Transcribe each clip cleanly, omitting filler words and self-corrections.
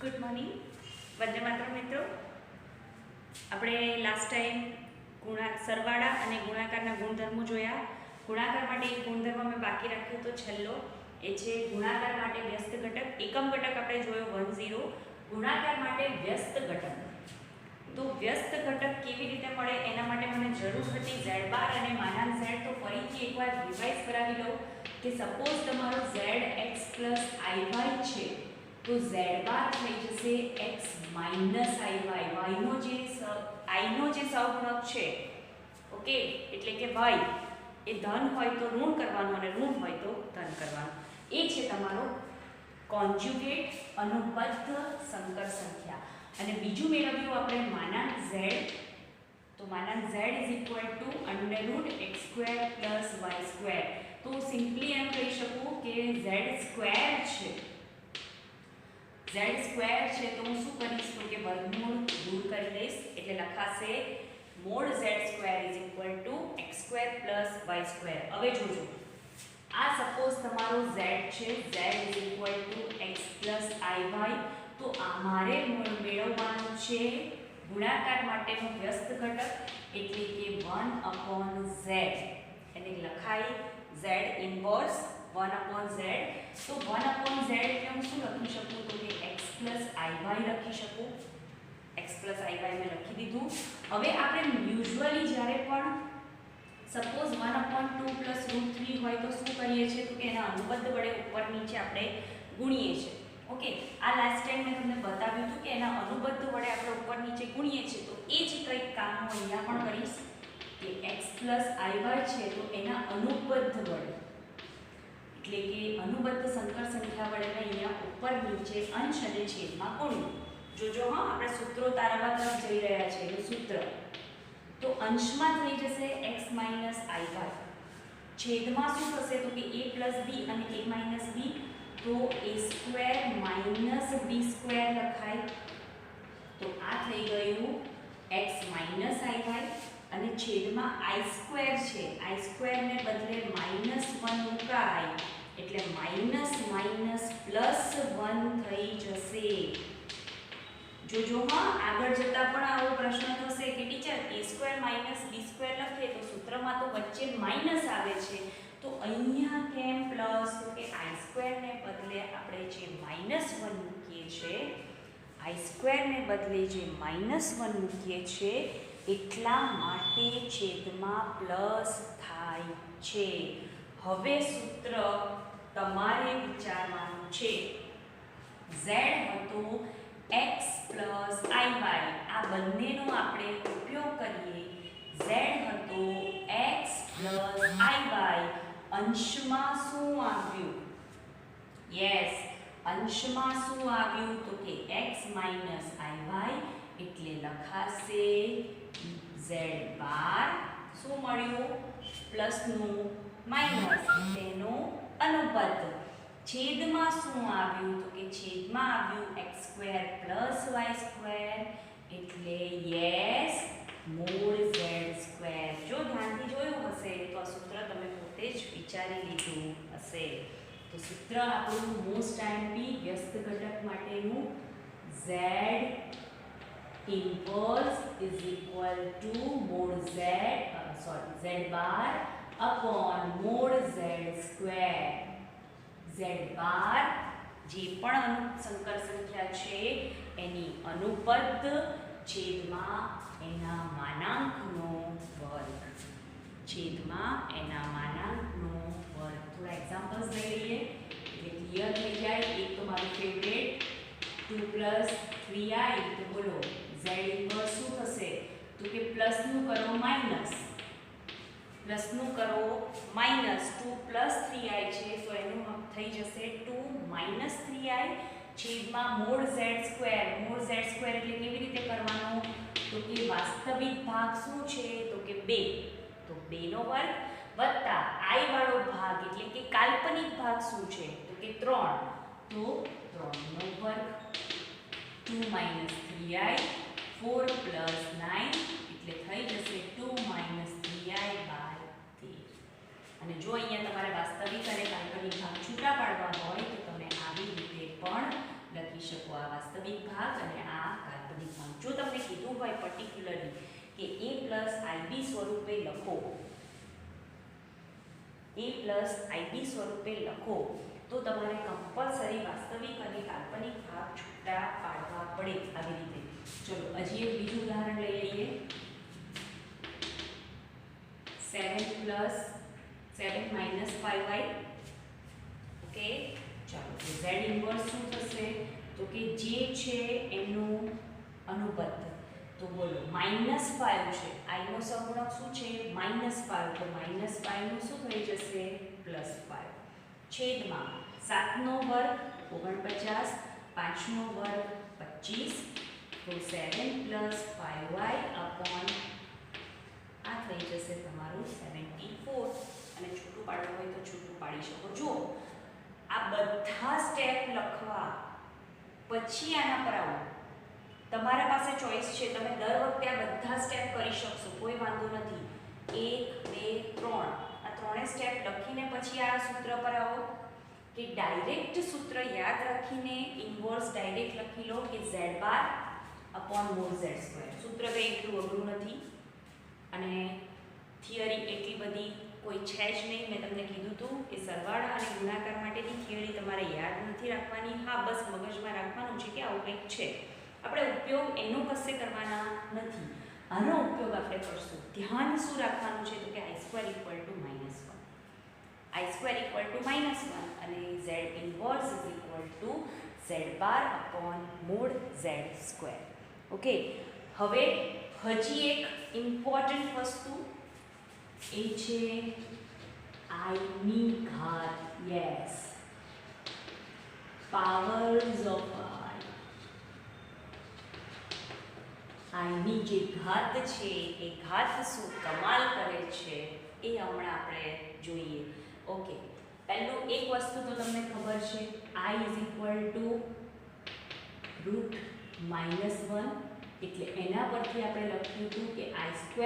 Good morning Vande Mataram મિત્રો. આપણે last time સરવાળા અને ગુણાકારના ગુણધર્મો જોયા. ગુણાકાર માટે એક ગુણધર્મ મેં બાકી રાખ્યો તો છેલ્લો, એ છે ગુણાકાર માટે વ્યસ્ત ઘટક. એકમ ઘટક આપણે જોયો 10. ગુણાકાર માટે વ્યસ્ત ઘટક. તો વ્યસ્ત ઘટક કેવી રીતે મળે એના માટે મને જરૂર હતી z બાર અને માનાંક z. તો ફરીથી એકવાર રિવાઇઝ કરાવી લઉં કે સપોઝ તમારો zx iy છે તો z બાર થઈ જશે x iy. y નો જે સહગુણક છે, ઓકે, એટલે કે y એ ધન હોય તો ઋણ કરવાનું અને ઋણ હોય તો ધન કરવાનું. એ છે તમારો કોન્જ્યુગેટ અનુબદ્ધ સંકર સંખ્યા. અને બીજું મેળવ્યું આપણે માનાંક z. તો માનાંક z √x² + y². તો સિમ્પલી એમ કહી શકું કે z² છે તો હું શું કરીશ તો કે વર્ગમૂળ દૂર કરી દઈશ, એટલે લખાશે mod z² = x² + y². હવે જોજો, આ સપોઝ તમારો z છે, z = x + iy. તો અમારે મેળવવાનું છે ગુણાકાર માટેનો વ્યસ્ત ઘટક, એટલે કે 1/z. એને લખાય z ઇન્વર્સ 1/z. તો 1/z એટલે હું શું લખી શકું તો કે x + iy લખી શકું. x + iy મેં લખી દીધું. હવે આપણે યુઝ્યુઅલી જ્યારે પણ સપોઝ 1/2 + √3 હોય તો શું કરીએ છીએ તો કે એના અનુબદ્ધ વડે ઉપર નીચે આપણે ગુણીએ છીએ. ઓકે, આ લાસ્ટ ટાઈમ મેં તમને બતાવ્યું હતું કે એના અનુબદ્ધ વડે આપણે ઉપર નીચે ગુણીએ છીએ. તો એ જ કંઈક કામ હું અહીંયા પણ કરીશ કે x + iy છે તો એના અનુબદ્ધ વડે, એટલે કે અનુબદ્ધ સંકર સંખ્યા વડે મેં અહીંયા ઉપર નીચે અંશ અને છેદમાં ગુણ્યું. જોજો હા, આપણે સૂત્રો તારવવા તરફ જઈ રહ્યા છે. એનું સૂત્ર તો અંશમાં થઈ જશે x - iy, છેદમાં શું થશે તો કે a + b અને a - b. તો a² - b² લખાય. તો આ થઈ ગયું x - iy અને છેદમાં i² છે. i² ને બદલે -1 મુકાય એટલે --1 થઈ જશે. જોજો હા, આગળ જતા પણ આવો પ્રશ્ન થશે કે ટીચર a² - b² લખીએ તો સૂત્રમાં તો વચ્ચે માઈનસ આવે છે, તો અહીંયા કેમ પ્લસ? તો કે i² ને બદલે આપણે જે -1 મૂકીએ છીએ, i² ને બદલે જે -1 મૂકીએ છીએ એટલા માટે છેદમાં પ્લસ થાય છે. હવે સૂત્ર તમારે વિચારવાનું છે. z હતો x + iy, આ બંનેનો આપણે ઉપયોગ કરીએ. z હતો x + iy. અંશમાં શું આવ્યું? યસ, અંશમાં શું આવ્યું તો કે x - iy, એટલે લખાશે z બાર. શું મળ્યું? પ્લસનું માઈનસ, તેનો અનુબદ્ધ. છેદમાં શું આવ્યું તો કે છેદમાં આવ્યું x² + y², એટલે યસ mod z². જો ધ્યાનથી જોયું હશે તો આ સૂત્ર તમે પોતે જ વિચારી લીધું હશે. તો સૂત્ર આપણું મોસ્ટ આઈએમપી વ્યસ્ત ઘટક માટેનું z ઇન્વર્સ = z બાર upon mod z². z બાર જે પણ સંકર સંખ્યા છે એની અનુબદ્ધ છેદમાં એના માનાંકનો વર્ગ. છેદમાં એના માનાંકનો વર્ગ. થોડા એક્ઝામ્પલ્સ લઈ લઈએ એટલે ક્લિયર થઈ જાય. એક તો મારું ફેવરેટ 2 + 3i. તો બોલો z ઇન્વર્સ શું થશે તો કે પ્લસનું કરો માઈનસ, પ્લસનું કરો માઈનસ. 2 + 3i છે તો એનું થઈ જશે 2 - 3i છેદમાં mod z². mod z² એટલે કેવી રીતે કરવાનું તો કે વાસ્તવિક ભાગ શું છે તો કે 2, તો 2 નો વર્ગ વત્તા i વાળો ભાગ એટલે કે કાલ્પનિક ભાગ શું છે તો કે 3, તો 3 નો વર્ગ. 2 - 3i 4 + 9 એટલે થઈ જશે 2 - 3i/13. અને જો અહીંયા તમારે વાસ્તવિક અને કાલ્પનિક ભાગ છૂટા પાડવા હોય તો તમે આવી રીતે પણ લખી શકો. આ વાસ્તવિક પ્લસ આઈબી સ્વરૂપે લખો, a પ્લસ આઈબી સ્વરૂપે લખો તો તમારે કમ્પલસરી વાસ્તવિક અને કાલ્પનિક ભાગ છૂટા પાડવા પડે આવી રીતે. ચલો હજી એક બીજું ઉદાહરણ લઈ લઈએ. 7 પ્લસ 7 માઇનસ 5y. ઓકે, ચાલો તો z ઇન્વર્સ શું થશે તો કે જે છે એનું અનુબદ્ધ. તો બોલો -5 છે, i નો સહગુણક શું છે -5, તો -5 નું શું થઈ જશે +5 છેદમાં 7 નો વર્ગ 49, 5 નો વર્ગ 25, તો 7 + 5y અપોન આ થઈ જશે તમારું 74. અને છૂટું પાડવું હોય તો છૂટું પાડી શકો. જો આ બધા સ્ટેપ લખવા પછી આના પર આવો, તમારા પાસે ચોઈસ છે, તમે દર વખતે આ બધા સ્ટેપ કરી શકશો, કોઈ વાંધો નથી. 1 2 3 આ ત્રણે સ્ટેપ લખીને પછી આ સૂત્ર પર આવો કે ડાયરેક્ટ સૂત્ર યાદ રાખીને ઇન્વર્સ ડાયરેક્ટ લખી લો કે z બાર અપોન મોડ z². સૂત્ર કંઈ એટલું અઘરું નથી અને થિયરી એટલી બધી કોઈ છે જ નહીં. મેં તમને કીધું હતું કે સરવાળા અને ગુણાકાર માટેની થિયરી તમારે યાદ નથી રાખવાની. હા, બસ મગજમાં રાખવાનું છે કે આવું કંઈક છે. આપણે ઉપયોગ એનો કશે કરવાના નથી, આનો ઉપયોગ આપણે કરશું. ધ્યાન શું રાખવાનું છે તો કે i² = -1, i² = -1 અને z ઇન્વર્સ z બાર અપોન મોડ z². ઓકે, હવે હજી એક ઇમ્પોર્ટન્ટ વસ્તુ એ છે i ની ઘાત. યસ, પાવર્સ ઓફ i ની જે ઘાત છે એ ઘાત શું કમાલ કરે છે એ હમણાં આપણે જોઈએ. ઓકે, પહેલું એક વસ્તુ તો તમને ખબર છે, i = √-1, એટલે એના પરથી આપણે લખ્યું હતું કે i² =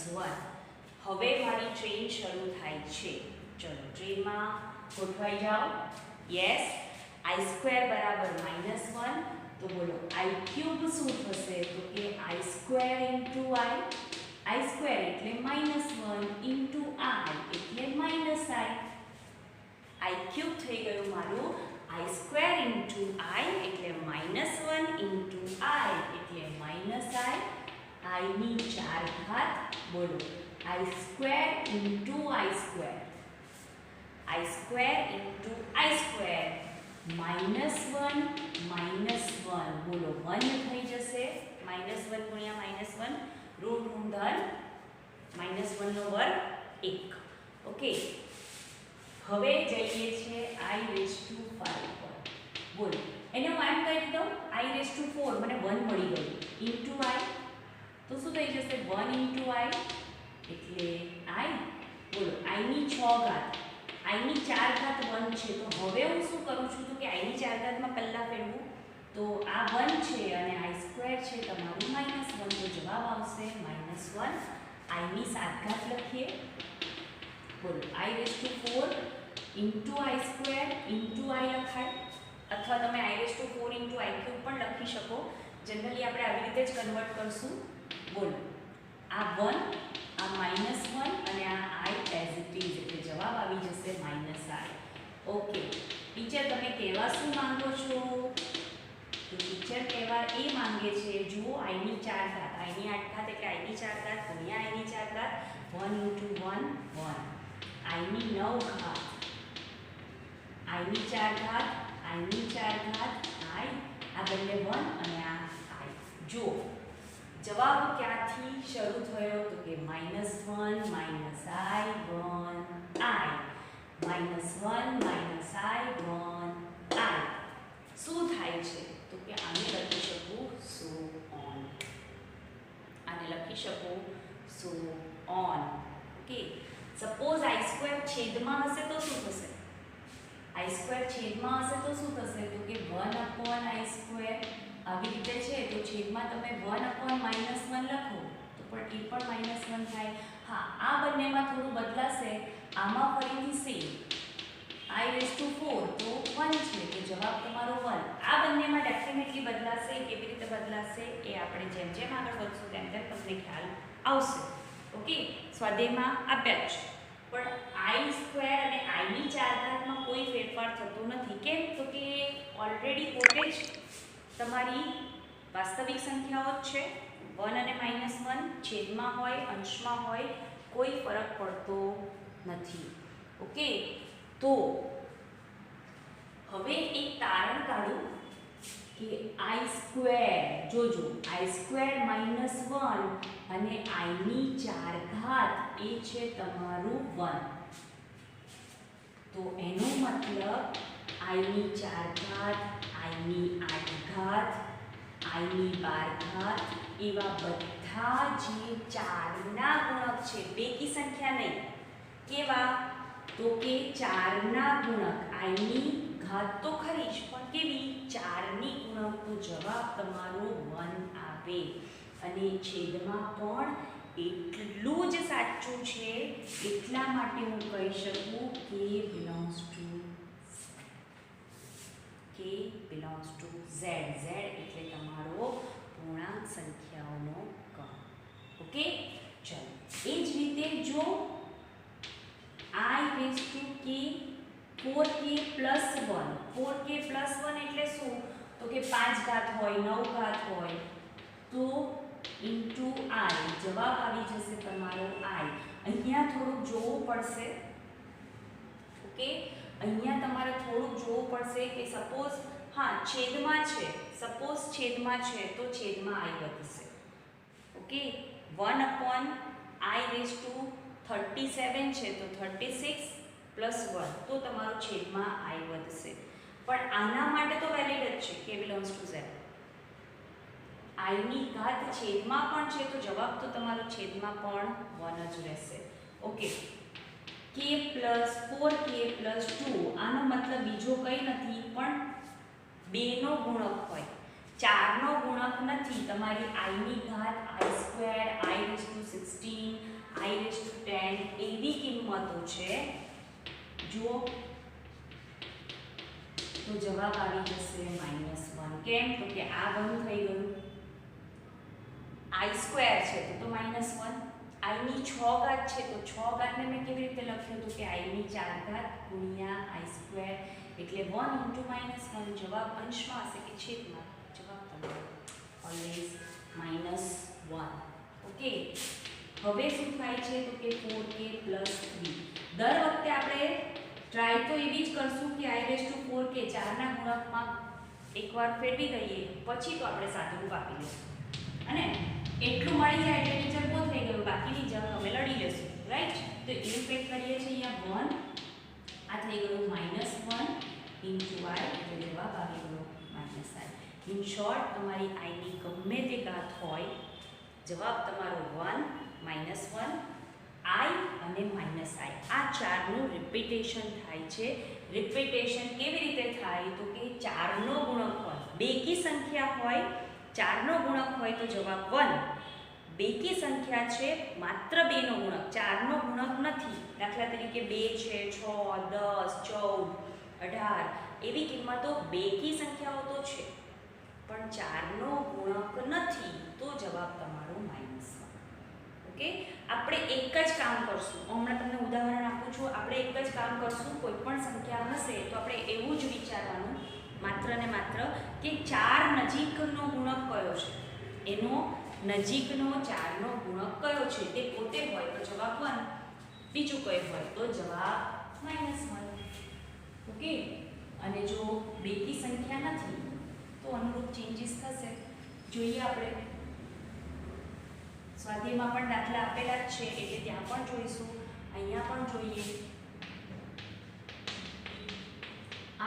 -1. હવે મારી ટ્રેન શરૂ થાય છે. ચલો ટ્રેનમાં ગોઠવાઈ જાઓ. યસ, i² = -1, તો બોલો i³ શું થશે તો કે i² × i, i² એટલે -1 × i એટલે -i, i³ થઈ ગયું મારું i² × i એટલે -1 × i એટલે -i, i ની 4 ઘાત. બોલો i² × i², i² × i², -1 બોલો 1 થઈ જશે, -1 × -1 √-ધન -1 નો વર્ગ 1. ઓકે, હવે જઈએ છે i⁵ પર. બોલો એને હું એમ કહી દઉં i⁴ મને 1 મળી ગયું × i, તો શું થઈ જશે 1 × i એટલે i. બોલો i ની 6 ઘાત, i ની 4 ઘાત 1 છે, તો હવે હું શું કરું છું તો કે i ની 4 ઘાતમાં પહેલા ફેરવું, તો આ 1 છે અને i² છે તમારું -1, તો જવાબ આવશે -1. i ની 7 ઘાત લખીએ. બોલો i⁴ × i² × i લખાય, અથવા તમે i⁴ × i³ પણ લખી શકો. જનરલી આપણે આવી રીતે જ કન્વર્ટ કરશું. બોલો આ 1, આ -1 અને આ i એઝ ઇટ ઇઝ, એટલે જવાબ આવી જશે -i. ઓકે, ટીચર તમે કહેવા શું માંગો છો તો ટીચર કહેવા એ માંગે છે, જુઓ i ની 4 ઘાત, i ની 8 ઘાત એટલે i ની 4 ઘાત ગુણ્યા i ની 4 ઘાત, 1 × 1 1, i ની 9 ઘાત, i ની 4 ઘાત, i ની 4 ઘાત i, આ બંને 1 અને આ i. જુઓ જવાબ ક્યાંથી શરૂ થયો તો કે -1 - i 1 i, -1 - i 1 i. શું થાય છે તો કે આને લખી શકું so on, આને લખી શકું so on. Okay, suppose i² છેદમાં હશે તો શું થશે, i² છેદમાં હશે તો શું થશે તો કે 1/i². આવી રીતે છે તો છેદમાં તમે 1/-1 લખો તો પણ એ પણ -1 થાય. હા, આ બંનેમાં થોડું બદલાશે, આમાં ફરીથી સેમ i⁴ તો 1 છે, તો જવાબ તમારો 1. આ બંનેમાં ડેફિનેટલી બદલાશે. કેવી રીતે બદલાશે એ આપણે જેમ જેમ આગળ વધશું તેમ તેમ તમને ખ્યાલ આવશે. ઓકે, સ્વાધ્યાયમાં આપ્યા જ છે. પણ આઈ સ્ક્વેર અને આઈની 4 ઘાતમાં કોઈ ફેરફાર થતો નથી. કેમ? તો કે ઓલરેડી પોતે જ તમારી વાસ્તવિક સંખ્યાઓ જ છે. 1 અને -1 છેદમાં હોય, અંશમાં હોય, કોઈ ફરક પડતો નથી. ઓકે, તો હવે એક તારણ કાઢું કે આઈ સ્ક્વેર, જોજો, આઈ સ્ક્વેર -1 અને આઈની 4 ઘાત એ છે તમારું 1. તો એનો મતલબ આઈની 4 ઘાત, આઈની 8 ઘાત, આઈની 12 ઘાત એવા બધા જે 4ના ગુણક છે, બેકી સંખ્યા નહીં. કેવા? તો કે 4ના ગુણક, આઈની ઘાત તો ખરી જ, પણ કેવી? 4ની ગુણક, તો જવાબ તમારો 1 આવે. અને છેદમાં પણ એટલું જ સાચું છે. એટલા માટે હું કહી શકું k belongs to Z. Z એટલે તમારો પૂર્ણાંક સંખ્યાઓનો ક્રમ. ઓકે, ચલો. એ જ રીતે જો i⁴k 4k + 1, 4k + 1 એટલે શું? તો કે 5 ઘાત હોય, 9 ઘાત હોય, તો ઇન્ટુ i, જવાબ આવી જશે તમારો i. અહીંયા થોડુંક જોવું પડશે. ઓકે, અહીંયા તમારે થોડુંક જોવું પડશે કે સપોઝ છેદમાં છે, તો છેદમાં i વધશે. ઓકે, 1/i⁻37 છે તો 36 + 1, તો તમારો છેદમાં i વધશે. પણ આના માટે તો વેલિડ જ છે કે બિલોંગ્સ ટુ Z. આઈની ઘાત છેદમાં પણ છે તો જવાબ તો તમારો છેદમાં પણ 1 જ રહેશે. ઓકે, k + 4k + 2, આનો મતલબ બીજો કંઈ નથી પણ 2નો ગુણક હોય, 4નો ગુણક નથી. તમારી આઈની ઘાત i², i⁻16, i⁻10 એવી કિંમતો છે. જુઓ, તો જવાબ આવી જશે -1. કેમ? તો કે આ 1 થઈ ગયું, i² છે તો -1, આઈની 6 ઘાત છે તો 6 ઘાતને મેં કેવી રીતે લખ્યું હતું કે આઈની 4 ઘાત ગુણ્યા i², એટલે 1 × -1. જવાબ અંશમાં હશે કે છેદમાં? જવાબ તમારો ઓલવેઝ -1. ઓકે, હવે શું થાય છે તો કે 4k + 3. દર વખતે આપણે ટ્રાય તો એવી જ કરશું કે i⁴k 4ના ગુણકમાં એકવાર ફેરવી દઈએ, પછી તો આપણે સાદું રૂપ આપી લઈશું. અને એટલું મળી જાય એટલે નીચે બહુ થઈ ગયું, બાકીની જંગ અમે લડી લેશું. રાઈટ? તો ઇન્ફેક્ટ કરીએ છીએ અહીંયા 1, આ થઈ ગયું -1 × i, એટલે જવાબ આવી ગયો -i. ઇન શોર્ટ, તમારી આઈની ગમે તે ઘાત હોય, જવાબ તમારો 1, -1, i અને -i. આ 4નું રિપીટેશન થાય છે. રિપીટેશન કેવી રીતે થાય? તો કે 4નો ગુણક હોય, બેકી સંખ્યા હોય, 4નો ગુણક હોય તો જવાબ 1. બેકી સંખ્યા છે, માત્ર 2નો ગુણક, 4નો ગુણક નથી. દાખલા તરીકે 2 છે, 6, 10, 14, 18 એવી કિંમતો બેકી સંખ્યાઓ તો છે, પણ 4નો ગુણક નથી, તો જવાબ તમારો -1. ઓકે, આપણે એક જ કામ કરશું. હમણાં તમને ઉદાહરણ આપું છું. આપણે એક જ કામ કરશું. કોઈ પણ સંખ્યા હશે તો આપણે એવું જ વિચારવાનું માત્ર ને માત્ર કે 4 નજીકનો ગુણક કયો છે, એનો નજીકનો 4નો ગુણક કયો છે, તે પોતે હોય તો જવાબ 1, બીજું કંઈ હોય તો જવાબ -1. ઓકે, અને જો બેકી સંખ્યા નથી તો અનુરૂપ ચેન્જીસ થશે. જોઈએ આપણે સ્વાધ્યાયમાં પણ દાખલા આપેલા જ છે એટલે ત્યાં પણ જોઈશું. અહીંયા પણ જોઈએ.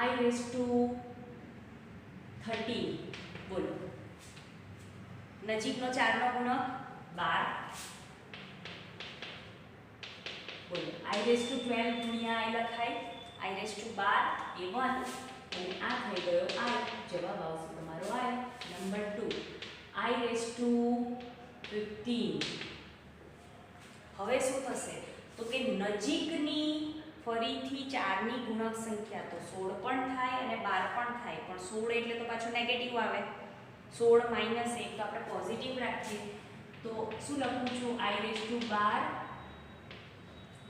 i⁻13, બોલો, નજીકનો 4નો ગુણક 12, બોલો, i⁻12 ગુણ્યા i લખાય, i⁻12 એ 1 અને આ થઈ ગયો i, જવાબ આવશે તમારો i. Number 2, i⁻15. હવે શું થશે તો કે નજીકની ફરીથી 4ની ગુણક સંખ્યા તો 16 પણ થાય અને 12 પણ થાય, પણ 16 એટલે તો પાછું નેગેટિવ આવે. 16 - 1 તો આપણે પોઝિટિવ રાખીએ. તો શું લખું છું i12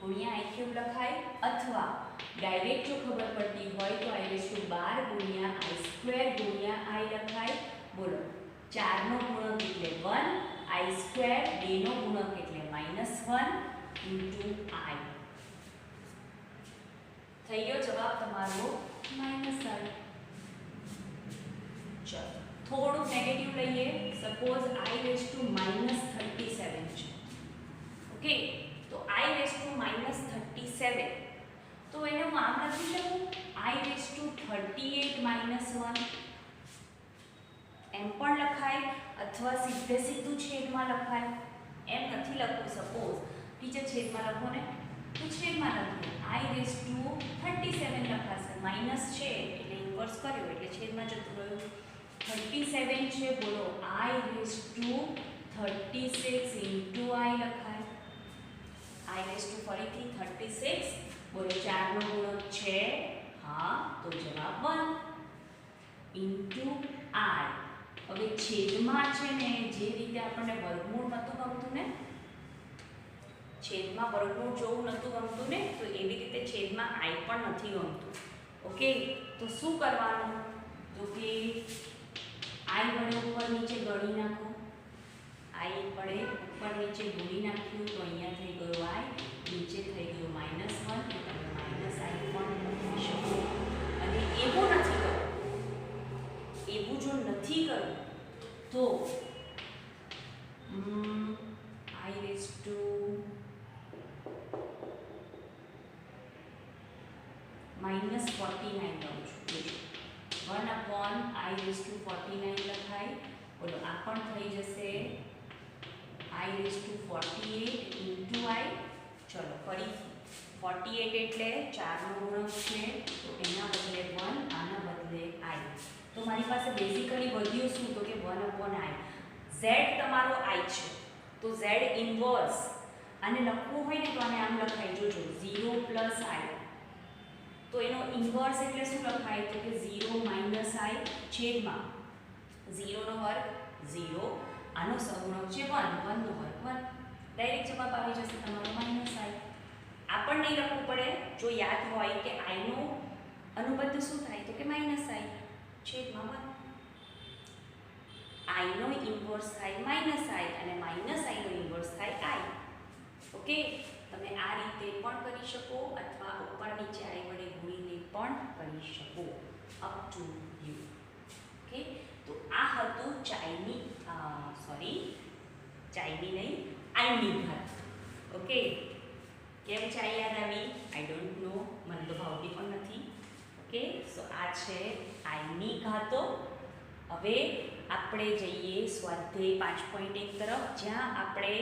ગુણ્યા i ક્યુબ લખાય, અથવા ડાયરેક્ટ જો ખબર પડતી હોય તો i12 ગુણ્યા i² ગુણ્યા i લખાય. બોલો 4 નો ગુણક એટલે 1, i² 2 નો ગુણક એટલે -1 ઇન્ટુ i. થઈ ગયો જવાબ તમારો -i. ચલો થોડું નેગેટિવ લઈએ. સપોઝ i−37 છે. ઓકે, તો i−37 તો એને હું આમ લખી શકું i38 -1 એમ પણ લખાય, અથવા સીધે સીધું છેદમાં લખાય. એમ નથી લખવું. સપોઝ ટીચર છેદમાં લખો ને, તો છેદમાં લખો i37 લખાશે. માઇનસ છે એટલે ઇન્વર્સ કર્યો એટલે છેદમાં જતું રહ્યું. 37 છે. બોલો i36 ઇન્ટુ i લખાય. ફરીથી 36. બોલો 4 નો ગુણક છે. હા, તો જવાબ 1 ઇન્ટુ i. હવે છેદમાં છે ને, જે રીતે આપણને વર્ગમૂળ નહોતું ગમતું ને, છેદમાં વર્ગમૂળ જોવું નહોતું ગમતું ને, તો એવી રીતે છેદમાં i પણ નથી ગમતું. ઓકે, તો શું કરવાનું? તો કે i વડે ઉપર નીચે ગણી નાખો. i વડે ઉપર નીચે ગુણી નાખ્યું તો અહીંયા થઈ ગયો i, નીચે થઈ ગયો -1, તો તમે -i પણ લખી શકો. અને એવું નથી કરવું. એવું જો નથી કરવું તો -49 લઉં છું. 1/i49 લખાય. બોલો આ પણ થઈ જશે i48 ઇન્ટુ i. ચલો ફરીથી 48 એટલે 4 નો ગુણક છે, તો એના બદલે 1, આના બદલે i. તો મારી પાસે બેઝિકલી વધ્યું શું? તો કે 1/i. z તમારો i છે, તો z ઇન્વર્સ આને લખવું હોય ને તો આને આમ લખાય. જોજો 0 + i. તો એનો ઇન્વર્સ એટલે શું લખાય? તો કે 0 - i છેદમાં 0 નો વર્ગ 0, આનો સહગુણક છે 1, 1 નો વર્ગ 1. ડાયરેક્ટ જવાબ આવી જશે તમારો -i. આ પણ નહીં લખવું પડે. જો યાદ હોય કે i નો અનુબંધ શું થાય? તો કે -i છેદમાં 1. i નો ઇન્વર્સ થાય -i અને -i નો ઇન્વર્સ થાય i. ઓકે, તમે આ રીતે પણ કરી શકો, અથવા ઉપર નીચે i વડે ગુણીને પણ કરી શકો. Up to you. ઓકે, તો આ હતું ચાઈની નહીં, આઈની ઘાત. ઓકે, કેમ ચાઈ યાદ આવી? આઈ ડોન્ટ નો, મને તો ભાવતી પણ નથી. ઓકે, સો આ છે આઈની ઘાતો. હવે આપણે જઈએ સ્વાધ્યાય 5.1 તરફ, જ્યાં આપણે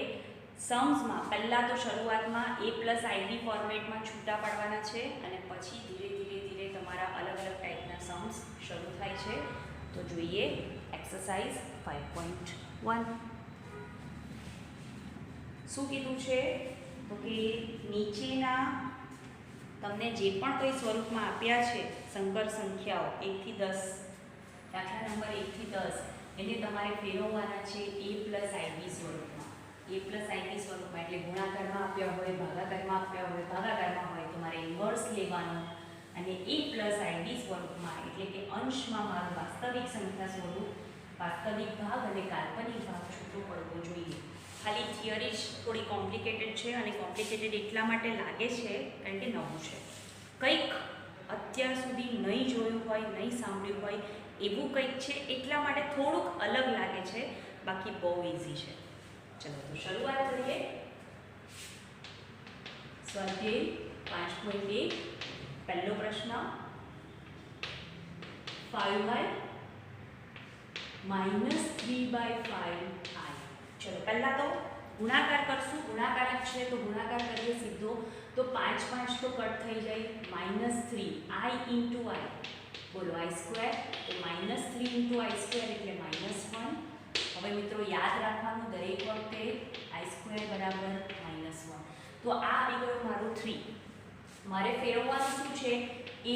सम्सમાં પહેલાં તો શરૂઆતમાં a + ib ફોર્મેટમાં છૂટા પાડવાના છે, અને પછી ધીરે તમારા અલગ અલગ ટાઈપના सम्स શરૂ થાય છે. તો જોઈએ એક્સરસાઇઝ 5.1. શું કીધું છે? તો કે નીચેના તમને જે પણ કોઈ સ્વરૂપમાં આપ્યા છે સંકર સંખ્યાઓ 1 થી 10, દાખલા નંબર 1 થી 10, એને તમારે ફેરવવાના છે a + ib સ્વરૂપમાં. a + ib સ્વરૂપમાં એટલે ગુણાકારમાં આપ્યા હોય, ભાગાકારમાં આપ્યા હોય, ભાગાકારમાં હોય તમારે ઇન્વર્સ લેવાનો. અને a + ib સ્વરૂપમાં એટલે કે અંશમાં મારું વાસ્તવિક સંખ્યા સ્વરૂપ, વાસ્તવિક ભાગ અને કાલ્પનિક ભાગ છૂટો પડવો જોઈએ. ખાલી થિયરી જ થોડી કોમ્પ્લિકેટેડ છે, અને કોમ્પ્લિકેટેડ એટલા માટે લાગે છે કારણ કે નવું છે. કંઈક અત્યાર સુધી નહીં જોયું હોય, નહીં સાંભળ્યું હોય એવું કંઈક છે, એટલા માટે થોડુંક અલગ લાગે છે, બાકી બહુ ઇઝી છે. ચલો તો શરૂઆત કરીએ. સ્વાધ્યાય 5.1 પહેલો પ્રશ્ન 5y - 3/5i. ચલો પહેલા તો ગુણાકાર કરશું. ગુણાકાર જ છે તો ગુણાકાર કરીએ સીધો. તો 5 5 તો કટ થઈ જાય. -3 i × i. બોલો i², તો -3 × i² એટલે -1. હવે મિત્રો યાદ રાખવાનું દરેક વખતે i² = -1. તો આ આવી ગયું મારું 3. મારે ફેરવવાનું શું છે? a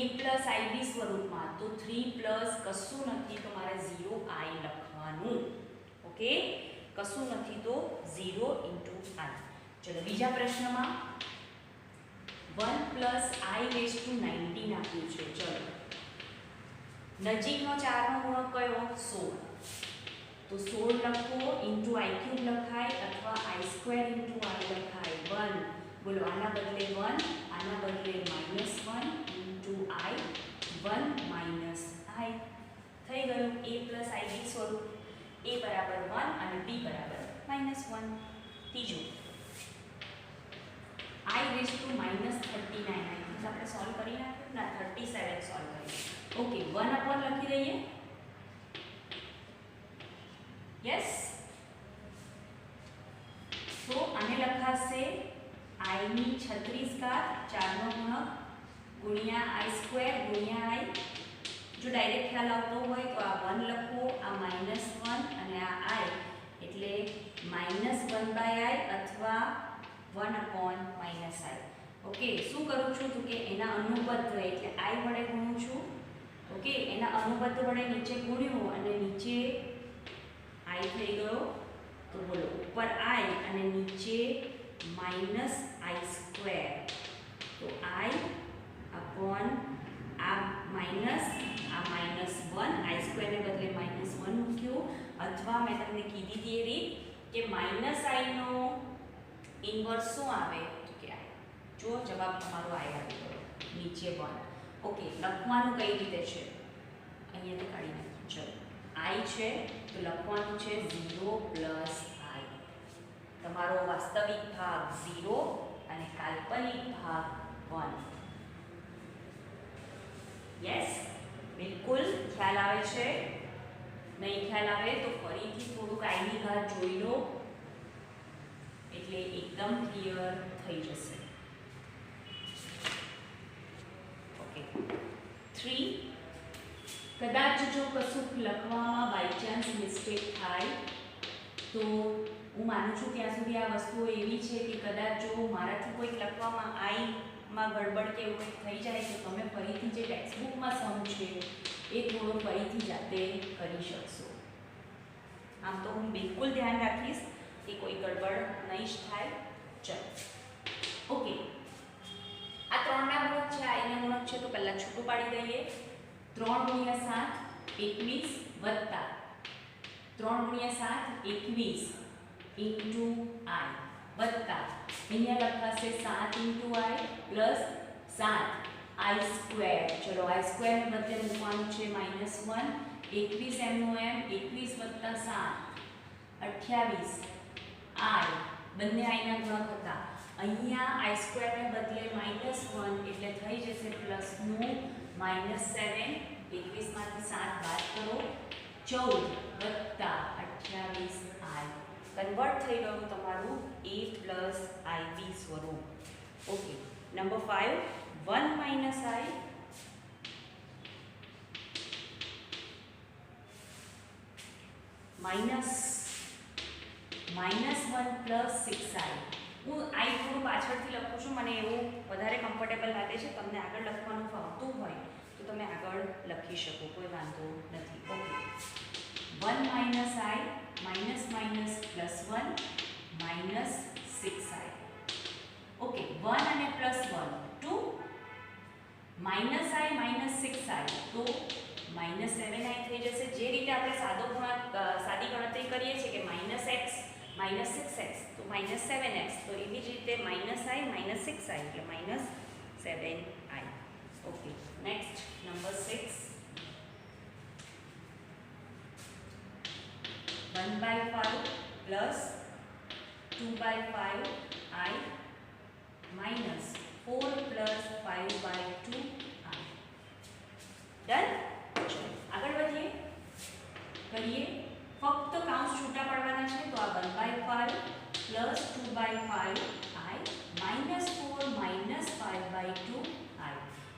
+ ib સ્વરૂપમાં. તો 3 + કશું નથી, તો મારે 0i લખવાનું. ઓકે, કશું નથી તો 0 into I. ચલો બીજા પ્રશ્નમાં 1 plus I raised to 19 આપ્યું છે. ચલો નજીકનો 4 નો ગુણક કયો? 16. તો 16 લખો ઇન્ટુ I ક્યુબ લખાય અથવા I સ્ક્વેર ઇન્ટુ I લખાય. 1 બોલો, આના બદલે 1, આના બદલે -1 ઇન્ટુ I, 1 માઇનસ I થઈ ગયું. a પ્લસ I બી સ્વરૂપ, a બરાબર 1 અને b બરાબર -1. ત્રીજું I raise to -39. I think આપણે સોલ્વ કરી નાખ્યું ના 37 સોલ્વ કરી. ઓકે 1 અપોન લખી દઈએ. યસ, તો આને લખાશે I ની 36 ઘાત 4 નો ગુણક ગુણ્યા I સ્ક્વેર ગુણ્યા I. જો ડાયરેક્ટ ખ્યાલ આવતો હોય તો આ 1 લખો, આ -1 અને આ I એટલે -1/I અથવા 1/-I. ઓકે, શું કરું છું તો કે એના અનુબદ્ધ એટલે I વડે ગુણું છું. ઓકે, એના અનુબદ્ધ વડે નીચે ગુણ્યું અને નીચે I થઈ ગયો. તો બોલો ઉપર I અને નીચે -I સ્ક્વેર. તો I અપોન આ માઇનસ આ -1 I સ્ક્વેર ને બદલે -1 મૂક્યું અથવા મેં તમને કીધી હતી એ રીત કે -I નો ઇન્વર્સ શું આવે તો કે I. જો જવાબ તમારો I આવી ગયો નીચે 1. ઓકે, લખવાનું કઈ રીતે છે અહીંયાથી કાઢી નાખીએ. ચલો I છે તો લખવાનું છે 0 પ્લસ I. તમારો વાસ્તવિક ભાગ 0 અને કાલ્પનિક ભાગ 1. યસ, બિલકુલ ખ્યાલ આવે છે? નહીં ખ્યાલ આવે તો ફરીથી થોડુંક I ની ઘાત જોઈ લો એટલે એકદમ ક્લિયર થઈ જશે. ઓકે 3, કદાચ જો કશુંક લખવામાં બાય ચાન્સ મિસ્ટેક થાય તો હું માનું છું ત્યાં સુધી આ વસ્તુઓ એવી છે કે કદાચ જો મારાથી કોઈક લખવામાં I માં ગડબડ કે એવું કંઈક થઈ જાય તો તમે ફરીથી જે ટેક્સ્ટબુકમાં સમ છે એ થોડો ફરીથી જાતે કરી શકશો. આમ તો હું બિલકુલ ધ્યાન રાખીશ કે કોઈ ગડબડ નહીં જ થાય. ચલો ઓકે, આ 3 ના ગુણક છે, I ના ગુણક છે તો પહેલાં છૂટું પાડી દઈએ. 3 ગુણ્યા 7 21 વત્તા 3 ગુણ્યા 7 21 ઇન્ટુ I વત્તા અહીંયા લખાશે 7 into I plus 7 I square. ચલો I સ્ક્વેર બદલે મૂકવાનું છે -1. 21 એમનું એમ, 21 વત્તા 7 28 I, બંને I ના ગુણક હતા. અહીંયા I સ્ક્વેર ને બદલે -1 એટલે થઈ જશે પ્લસનું -7. 21 માંથી 7 બાદ કરો 14 વત્તા 28 I. કન્વર્ટ થઈ ગયું તમારું a પ્લસ IB સ્વરૂપ. Okay, number 5 1 minus I -1 plus 6I. હું I થોડું પાછળથી લખું છું, મને એવું વધારે કમ્ફર્ટેબલ લાગે છે. તમને આગળ લખવાનું ફાવતું હોય તો તમે આગળ લખી શકો, કોઈ વાંધો નથી. Okay 1 minus I minus plus 1 minus 6I. Okay 1 અને plus 1 2 minus I minus 6I તો -7I થઈ જશે. જે રીતે આપણે સાદી ગણતરી કરીએ છીએ કે -x માઇનસ 6x તો -7x, તો એવી જ રીતે -I માઇનસ 6I એટલે -7I. Okay next number 6 1/5 plus 2/5I minus 4 plus 5/2I. Done. આગળ વધીએ, કરીએ. ફક્ત કાઉન્સ છૂટા પાડવાના છે તો આ 1/5 plus 2/5I minus 4 minus 5/2I.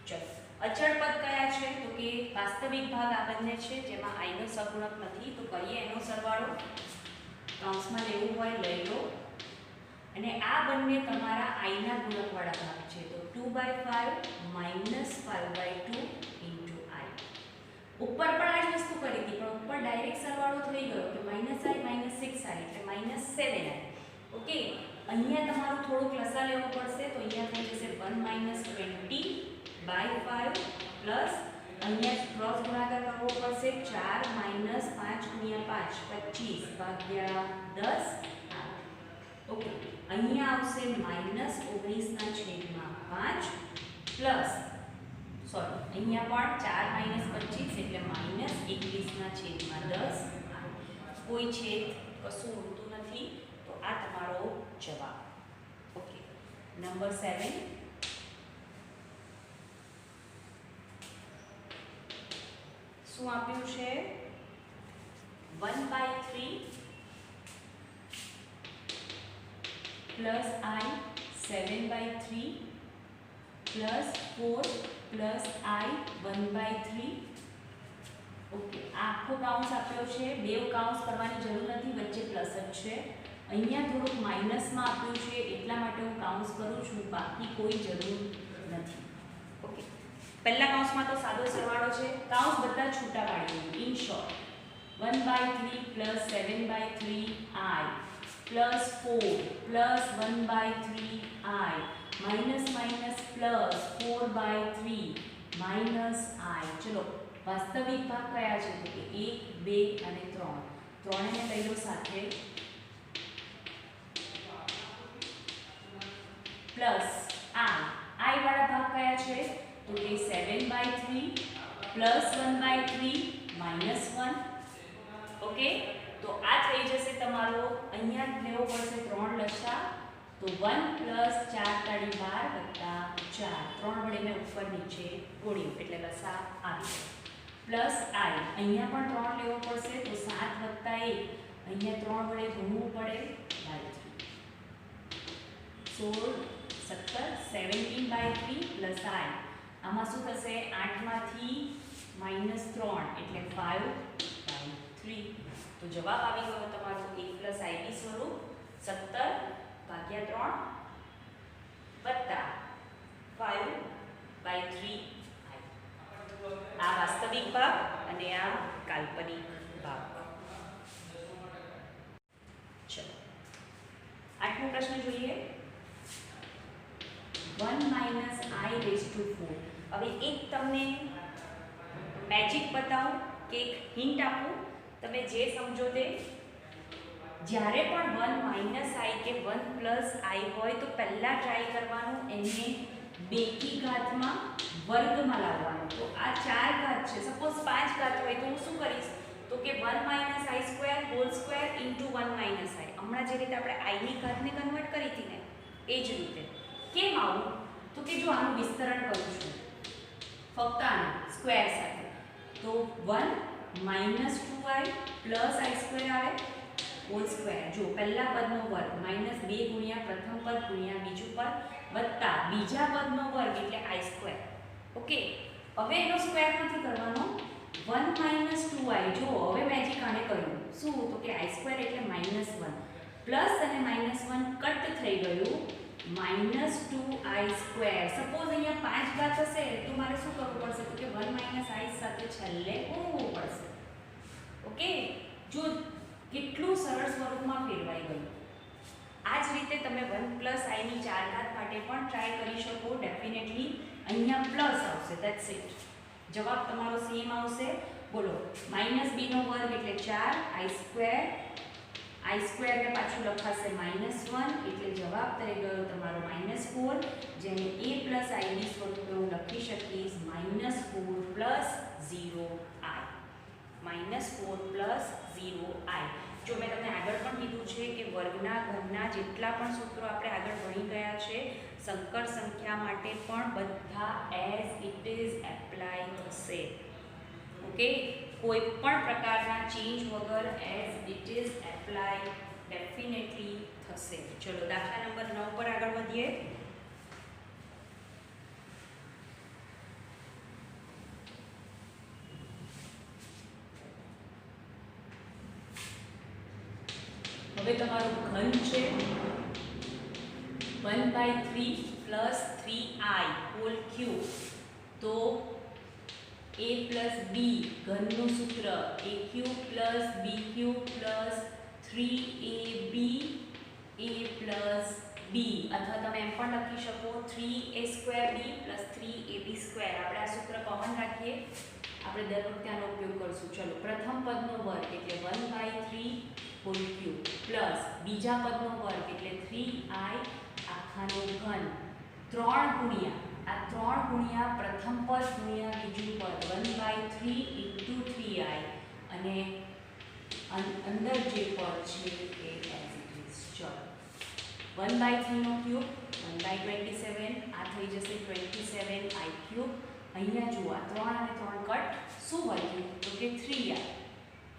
ચલો અચળ પદ કયા છે તો કે વાસ્તવિક ભાગ આ બંને છે જેમાં I નો સહગુણક નથી, તો કરીએ એનો સરવાળો. કાઉન્સમાં લેવું હોય લઈ લો અને આ બંને તમારા I ના ગુણકવાળા ભાગ છે તો 2/5 માઇનસ 5/2 ઇન્ટુ I. ઉપર પણ આ જ વસ્તુ કરી હતી, પણ ઉપર ડાયરેક્ટ સરવાળો થઈ ગયો કે -i -6i એટલે -7i. ઓકે, અહીંયા તમારું થોડુંક લસા લેવો પડશે, તો અહીંયા થઈ જશે 1 - 20/5 પ્લસ અહીંયા ક્રોસ ગુણાકાર કરવો પડશે 4 - 5 × 5 25/10. ઓકે, અહીંયા આવશે -19/5 પ્લસ સોરી અહીંયા પણ 4 - 25 એટલે -21/10. કોઈ છેદ કશું ઉડતું નથી, તો આ તમારો જવાબ. ઓકે, નંબર 7 શું આપ્યું છે? 1/3 plus i 7/3 plus 4 plus i 1/3. Okay, આખો કાઉન્સ આપ્યો છે, બે કાઉન્સ કરવાની જરૂર નથી, વચ્ચે પ્લસ જ છે. અહીંયા થોડુંક માઇનસમાં આપ્યું છે એટલા માટે હું કાઉન્સ કરું છું, બાકી કોઈ જરૂર નથી. ઓકે, પહેલા કાઉન્સમાં તો સાદો સરવાળો છે, કાઉન્સ બધા છૂટા પાડીએ. In short 1/3 plus 7/3i plus 4 plus 1/3i minus minus plus 4/3 minus i. ચલો, વાસ્તવિક ભાગ કયા છે? તો કે 1 2 અને 3. ત્રણેયને લઈ લો સાથે, પ્લસ i વાળા ભાગ કયા છે? તો કે 7/3 પ્લસ 1/3 માઇનસ 1. ઓકે, તો આ થઈ જશે તમારો, અહીંયા લેવો પડશે 3 લસા, તો 1 પ્લસ 4 × 12 + 4. 3 વડે મેં ઉપર નીચે ગોળ્યું એટલે લસા આવી. પ્લસ i અહીંયા પણ 3 લેવો પડશે, તો 7 + 1 અહીંયા 3 વડે ગુણવું પડે 16 17 17/3 પ્લસ i. આમાં શું થશે? 8 માંથી -3 એટલે 5/3. તો જવાબ આવી ગયો તમારો a + ib સ્વરૂપ 17/3 વત્તા 5/3i. આ વાસ્તવિક ભાગ અને આ કાલ્પનિક ભાગ. ચલો, 8મો પ્રશ્ન જોઈએ. 1 - i⁴. હવે એક તમને મેજિક બતાવું કે એક હિન્ટ આપું, તમે જે સમજો તે. જ્યારે પણ 1 - i કે 1 + i હોય તો પહેલા ટ્રાય કરવાનું એને 2 કી ઘાતમાં વર્ગમાં લાવવાનું. તો આ 4 ઘાત છે, સપોઝ 5 ઘાત હોય તો હું શું કરીશ? તો કે 1 - i² whole square into 1 - i. હમણાં જે રીતે આપણે i ની ઘાતને કન્વર્ટ કરી હતી ને, એ જ રીતે. કેમ આવું? તો કે જો આનું વિસ્તરણ કરું છું ફક્ત આનું સ્ક્વેર સાથે, તો 1 - 2i પ્લસ i² આવે હોલ સ્ક્વેર. જો પહેલા પદનો વર્ગ -2 ગુણ્યા પ્રથમ પદ ગુણ્યા બીજું પદ વત્તા બીજા પદનો વર્ગ એટલે i². ઓકે, હવે એનો સ્ક્વેર નથી કરવાનો. 1 - 2i, જો હવે મેજિક આને કર્યું શું? તો કે i² એટલે -1 પ્લસ અને -1 કટ થઈ ગયું -2i². સપોઝ અહીંયા 5 ઘાત હશે તો મારે શું કરવું પડશે? તો કે 1 - i સાથે છેલ્લે ગુણવું પડશે. ઓકે, જો કેટલું સરળ સ્વરૂપમાં ફેરવાઈ ગયું. આ જ રીતે તમે 1 + i ની 4 ઘાત માટે પણ ટ્રાય કરી શકો. ડેફિનેટલી અહીંયા પ્લસ આવશે, ધેટ્સ ઇટ. જવાબ તમારો સેમ આવશે. બોલો, -b નો વર્ગ એટલે 4, i² ને પાછું લખાશે -1 એટલે જવાબ થઈ ગયો તમારો -4, જેને a + ib સ્વરૂપે હું લખી શકીશ -4 + 0i. જો મેં તમને આગળ પણ કીધું છે કે વર્ગના ઘરના જેટલા પણ સૂત્રો આપણે આગળ ભણી ગયા છે, સંકર સંખ્યા માટે પણ બધા એઝ ઇટ ઇઝ એપ્લાય થશે. ઓકે, કોઈ પણ પ્રકારના ચેન્જ વગર as it is apply definitely થશે. ચલો, દાખલા નંબર 9 પર આગળ વધીએ. હવે તમારું ઘન છે 1/3 + 3i હોલ ક્યુબ. તો a પ્લસ બી ઘનનું સૂત્ર a cube plus B cube plus 3ab a plus B, અથવા તમે એમ પણ લખી શકો 3a² b પ્લસ 3ab². આપણે આ સૂત્ર કોમન રાખીએ, આપણે દર વખતે આનો ઉપયોગ કરશું. ચલો, પ્રથમ પદનો વર્ગ એટલે 1/3 હોલ ક્યુબ પ્લસ બીજા પદનો વર્ગ એટલે 3i આખાનો ઘન 3 ગુણ્યા આ 3 ગુણ્યા પ્રથમ પદ ગુણ્યા બીજું પદ 1/3 × 3i અને અંદર જે પદ છે એ એઝ ઇટ ઇઝ. ચલો, 1/3 નો ક્યુબ 1/27, આ થઈ જશે 27i³. અહીંયા જુઓ, આ 3 અને 3 કટ, શું વધ્યું તો કે 3i.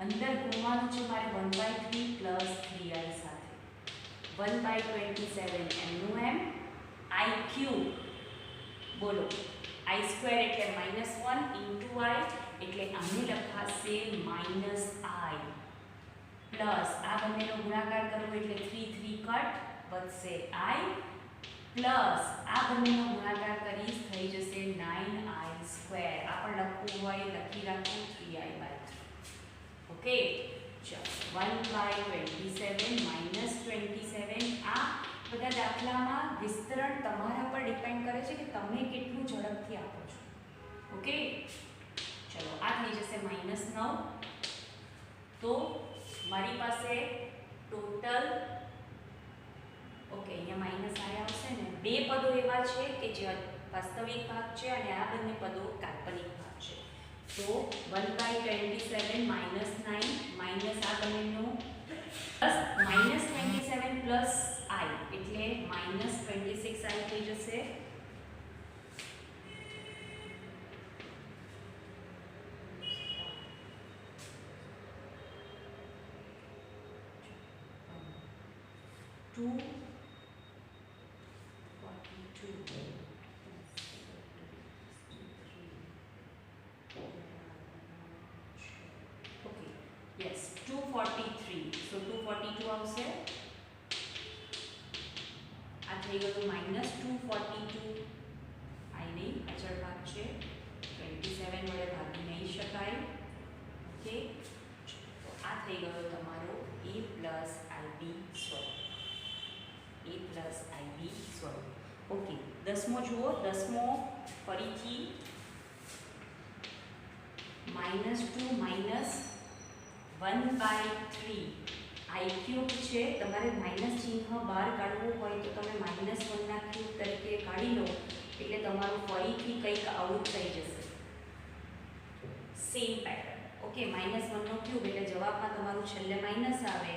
અંદર ગુણવાનું છે મારે 1/3 પ્લસ 3i સાથે 1/27 એમનું એમ i³ બોલો i² એટલે -1 × i એટલે આને લખાશે -i પ્લસ આ બંનેનો ગુણાકાર કરવો એટલે 3 3 કટ વધશે i પ્લસ આ બંનેનો ગુણાકાર કરીશ થઈ જશે 9i². આ પણ લખવું હોય લખી રાખો 3i/3. ઓકે, ચલો 1/27 -27. આ બધા દાખલામાં વિસ્તરણ તમારા પર ડિપેન્ડ કરે છે કે તમે કેટલું ઝડપથી આપો છો. ઓકે, ચલો આ થઈ જશે -9. તો મારી પાસે ટોટલ ઓકે અહીંયા માઇનસ આયા આવશે ને, બે પદો એવા છે કે જે વાસ્તવિક ભાગ છે અને આ બંને પદો કાલ્પનિક ભાગ છે. તો 1/27 -9 માઇનસ આ બંનેનો પ્લસ -27 પ્લસ i એટલે -26i થઈ જશે. Two 42 okay, yes 243. so 242 આવશે. આ થઈ ગયું -242 i નહીં, અચળ ભાગ છે, 27 વડે ભાગી નહીં શકાય. ઓકે, તો આ થઈ ગયો તમારો a પ્લસ ib સ્વરૂપ. a પ્લસ ib સ્વરૂપ. ઓકે, 10મો જુઓ. 10મો ફરીથી -2 -1/3 i³ છે. તમારે માઇનસ ચિહ્ન બહાર કાઢવું હોય તો તમે -1/3 તરીકે કાઢી લો એટલે તમારું ફરીથી કંઈક આવું થઈ જશે. Same pattern. ઓકે, -1/3 એટલે જવાબમાં તમારું છેલ્લે માઇનસ આવે,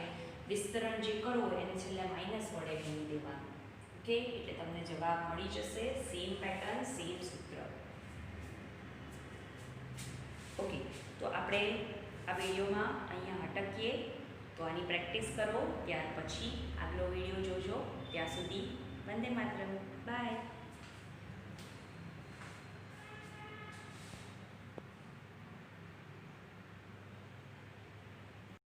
વિસ્તરણ જે કરો એને છેલ્લે માઇનસ વડે ગુણી દેવાનું. ઓકે, એટલે તમને જવાબ મળી જશે. સેમ પેટર્ન, સેમ સૂત્ર. ઓકે, તો આપણે આ વિડીયોમાં અહીંયા અટકીએ. તો આની પ્રેક્ટિસ કરો, ત્યાર પછી આગલો વિડીયો જોજો. ત્યાં સુધી વંદે માતરમ. બાય.